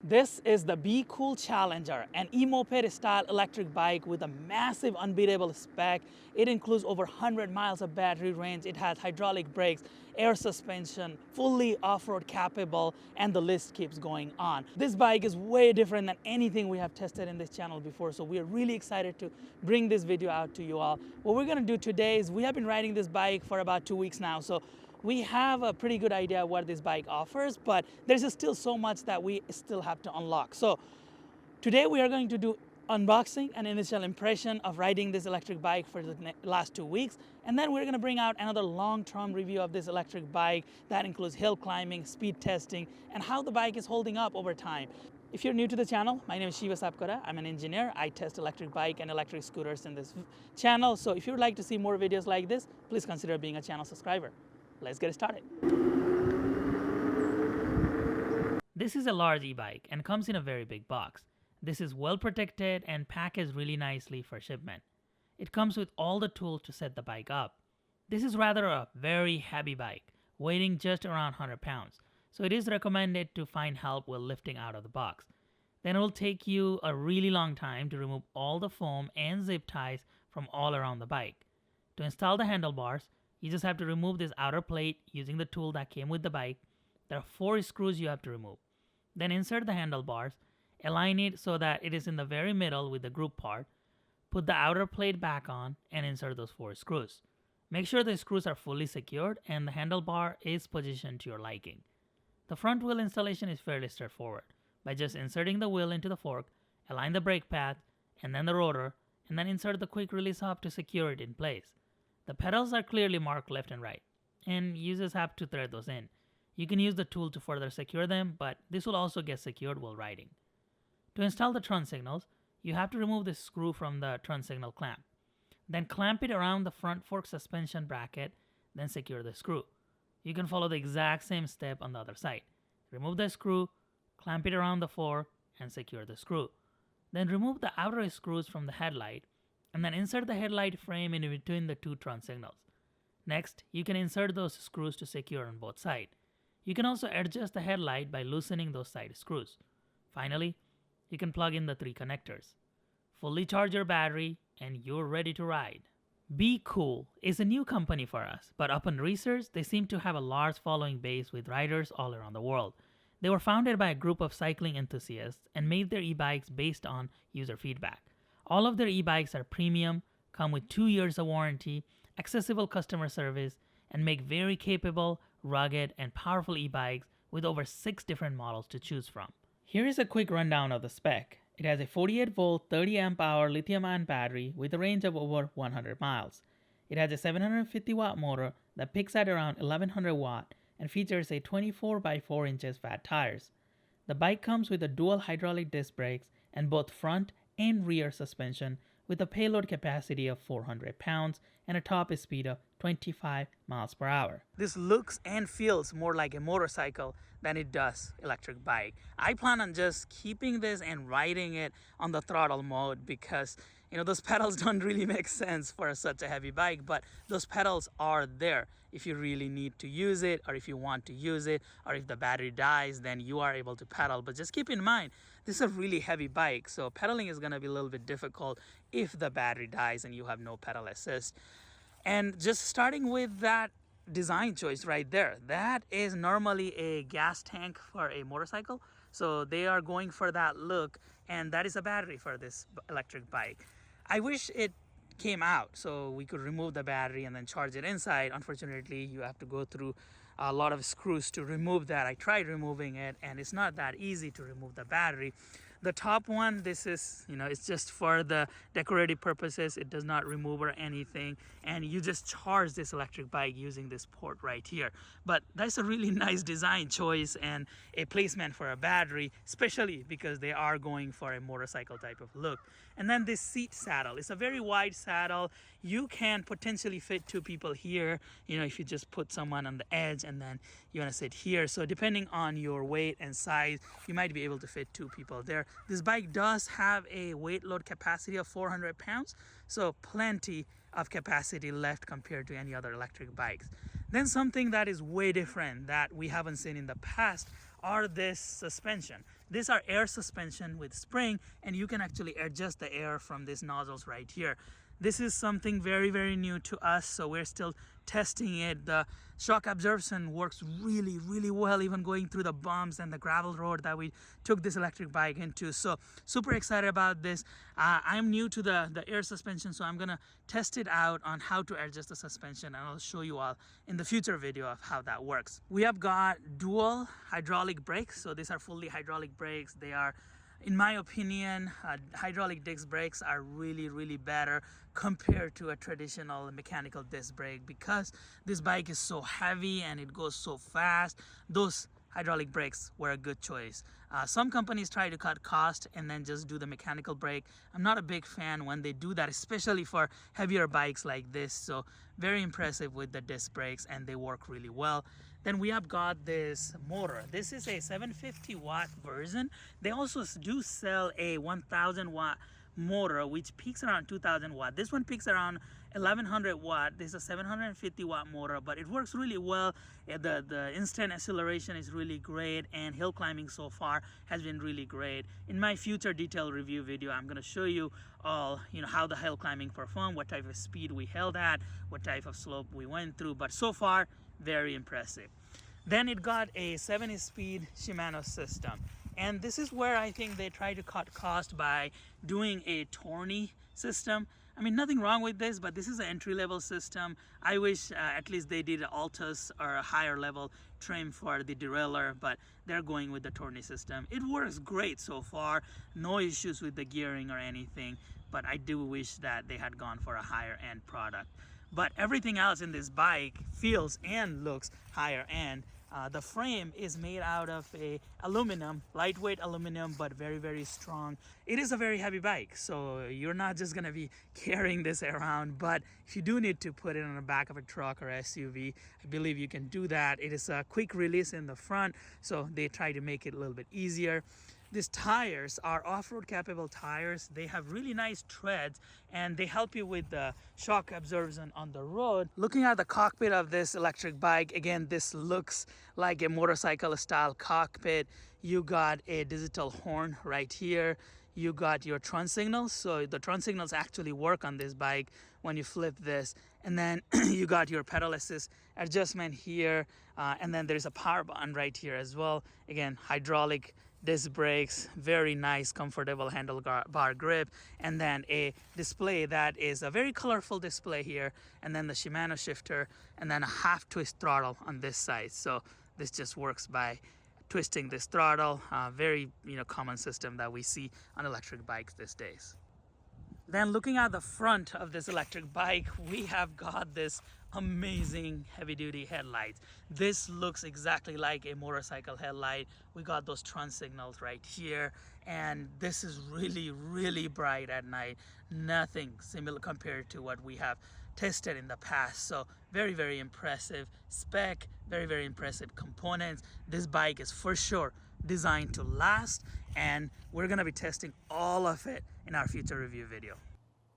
This is the Be Cool Challenger, an e-moped style electric bike with a massive unbeatable spec. It includes over 100 miles of battery range. It has hydraulic brakes, air suspension, fully off-road capable, and the list keeps going on. This bike is way different than anything we have tested in this channel before, so we are really excited to bring this video out to you all. What we're gonna do today is we have been riding this bike for about 2 weeks now, so we have a pretty good idea what this bike offers, but there's still so much that we still have to unlock. So today we are going to do unboxing and initial impression of riding this electric bike for the last 2 weeks, and then we're going to bring out another long-term review of this electric bike that includes hill climbing, speed testing, and how the bike is holding up over time. If you're new to the channel, my name is SHIVASAPKOTA. I'm an engineer. I test electric bike and electric scooters in this channel, so if you'd like to see more videos like this, please consider being a channel subscriber. Let's get started. This is a large e-bike and comes in a very big box. This is well protected and packaged really nicely for shipment. It comes with all the tools to set the bike up. This is rather a very heavy bike, weighing just around 100 pounds. So it is recommended to find help while lifting out of the box. Then it will take you a really long time to remove all the foam and zip ties from all around the bike. To install the handlebars, you just have to remove this outer plate using the tool that came with the bike. There are 4 screws you have to remove. Then insert the handlebars, align it so that it is in the very middle with the group part, put the outer plate back on, and insert those 4 screws. Make sure the screws are fully secured and the handlebar is positioned to your liking. The front wheel installation is fairly straightforward by just inserting the wheel into the fork, align the brake pad, and then the rotor, and then insert the quick release hub to secure it in place. The pedals are clearly marked left and right, and users have to thread those in. You can use the tool to further secure them, but this will also get secured while riding. To install the turn signals, you have to remove the screw from the turn signal clamp. Then clamp it around the front fork suspension bracket, then secure the screw. You can follow the exact same step on the other side. Remove the screw, clamp it around the fork, and secure the screw. Then remove the outer screws from the headlight, and then insert the headlight frame in between the 2 turn signals. Next, you can insert those screws to secure on both sides. You can also adjust the headlight by loosening those side screws. Finally, you can plug in the 3 connectors. Fully charge your battery, and you're ready to ride. Be Cool is a new company for us, but upon research, they seem to have a large following base with riders all around the world. They were founded by a group of cycling enthusiasts and made their e-bikes based on user feedback. All of their e-bikes are premium, come with 2 years of warranty, accessible customer service, and make very capable, rugged, and powerful e-bikes with over 6 different models to choose from. Here is a quick rundown of the spec. It has a 48-volt, 30-amp-hour lithium-ion battery with a range of over 100 miles. It has a 750-watt motor that peaks at around 1100 watt and features a 24 by 4 inches fat tires. The bike comes with a dual hydraulic disc brakes and both front and rear suspension with a payload capacity of 400 pounds and a top speed of 25 miles per hour. This looks and feels more like a motorcycle than it does electric bike. I plan on just keeping this and riding it on the throttle mode because those pedals don't really make sense for such a heavy bike, but those pedals are there if you really need to use it, or if you want to use it, or if the battery dies, then you are able to pedal. But just keep in mind, this is a really heavy bike, so pedaling is going to be a little bit difficult if the battery dies and you have no pedal assist. And just starting with that design choice right there, that is normally a gas tank for a motorcycle, so they are going for that look, and that is a battery for this electric bike. I wish it came out so we could remove the battery and then charge it inside. Unfortunately, you have to go through a lot of screws to remove that. I tried removing it and it's not that easy to remove the battery. The top one, this is, it's just for the decorative purposes. It does not remove or anything. And you just charge this electric bike using this port right here. But that's a really nice design choice and a placement for a battery, especially because they are going for a motorcycle type of look. And then this seat saddle, it's a very wide saddle. You can potentially fit 2 people here, if you just put someone on the edge and then you want to sit here. So depending on your weight and size, you might be able to fit 2 people there. This bike does have a weight load capacity of 400 pounds, so plenty of capacity left compared to any other electric bikes. Then something that is way different that we haven't seen in the past are this suspension. These are air suspension with spring, and you can actually adjust the air from these nozzles right here. This is something very, very new to us, so we're still testing it. The shock absorption works really, really well, even going through the bumps and the gravel road that we took this electric bike into. So super excited about this. I'm new to the air suspension, so I'm gonna test it out on how to adjust the suspension, and I'll show you all in the future video of how that works. We have got dual hydraulic brakes, so these are fully hydraulic brakes. They are, in my opinion, hydraulic disc brakes are really, really better compared to a traditional mechanical disc brake, because this bike is so heavy and it goes so fast. Those hydraulic brakes were a good choice. Some companies try to cut cost and then just do the mechanical brake. I'm not a big fan when they do that, especially for heavier bikes like this. So very impressive with the disc brakes, and they work really well. Then we have got this motor. This is a 750 watt version. They also do sell a 1000 watt motor which peaks around 2000 watt. This one peaks around 1100 watt. This is a 750 watt motor, but it works really well. The instant acceleration is really great, and hill climbing so far has been really great. In my future detailed review video, I'm going to show you all, how the hill climbing performed, what type of speed we held at, what type of slope we went through, but so far very impressive. Then it got a 7-speed Shimano system, and this is where I think they try to cut cost by doing a tourney system. I mean, nothing wrong with this, but this is an entry-level system. I wish at least they did an Altus or a higher level trim for the derailleur, but they're going with the tourney system. It works great so far, no issues with the gearing or anything, but I do wish that they had gone for a higher end product. But everything else in this bike feels and looks higher end. The frame is made out of a aluminum, lightweight aluminum, but very, very strong. It is a very heavy bike, so you're not just gonna be carrying this around, but if you do need to put it on the back of a truck or SUV, I believe you can do that. It is a quick release in the front, so they try to make it a little bit easier. These tires are off-road capable tires. They have really nice treads, and they help you with the shock absorption on the road. Looking at the cockpit of this electric bike, again, this looks like a motorcycle style cockpit. You got a digital horn right here. You got your turn signals, so the turn signals actually work on this bike when you flip this. And then you got your pedal assist adjustment here, and then there's a power button right here as well. Again, hydraulic disc brakes, very nice comfortable handlebar grip, and then a display that is a very colorful display here, and then the Shimano shifter, and then a half twist throttle on this side. So this just works by twisting this throttle. Very common system that we see on electric bikes these days. Then looking at the front of this electric bike, we have got this amazing heavy-duty headlights. This looks exactly like a motorcycle headlight. We got those turn signals right here, and this is really, really bright at night. Nothing similar compared to what we have tested in the past. So very, very impressive spec, very, very impressive components. This bike is for sure designed to last, and we're gonna be testing all of it in our future review video.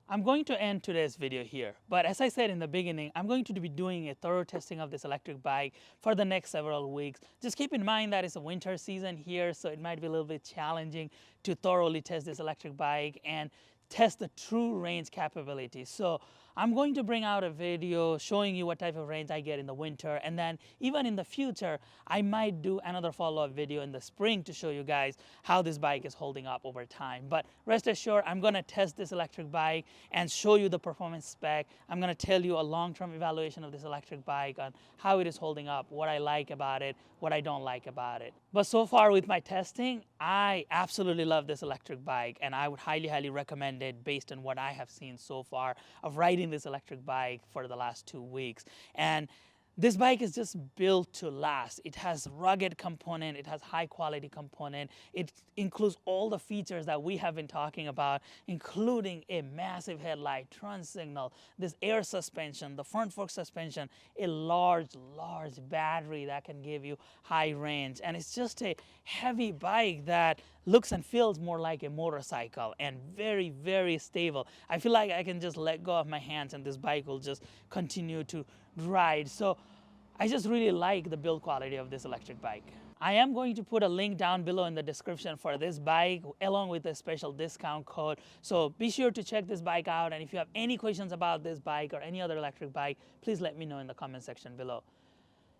I'm going to end today's video here, but as I said in the beginning, I'm going to be doing a thorough testing of this electric bike for the next several weeks. Just keep in mind that it's a winter season here, so it might be a little bit challenging to thoroughly test this electric bike and test the true range capability. So I'm going to bring out a video showing you what type of range I get in the winter, and then even in the future I might do another follow-up video in the spring to show you guys how this bike is holding up over time. But rest assured, I'm going to test this electric bike and show you the performance spec. I'm going to tell you a long-term evaluation of this electric bike on how it is holding up, what I like about it, what I don't like about it. But so far with my testing, I absolutely love this electric bike, and I would highly recommend it based on what I have seen so far of riding this electric bike for the last 2 weeks. And this bike is just built to last. It has rugged component, it has high quality component, it includes all the features that we have been talking about, including a massive headlight, turn signal, this air suspension, the front fork suspension, a large battery that can give you high range. And it's just a heavy bike that looks and feels more like a motorcycle, and very stable. I feel like I can just let go of my hands and this bike will just continue to ride. So I just really like the build quality of this electric bike. I am going to put a link down below in the description for this bike along with a special discount code. So be sure to check this bike out, and if you have any questions about this bike or any other electric bike, please let me know in the comment section below.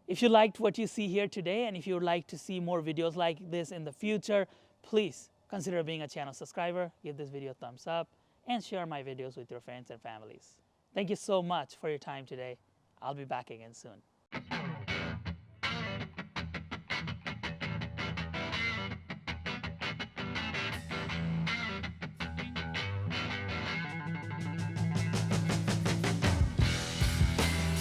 If you liked what you see here today, and if you would like to see more videos like this in the future, please consider being a channel subscriber, give this video a thumbs up, and share my videos with your friends and families. Thank you so much for your time today. I'll be back again soon.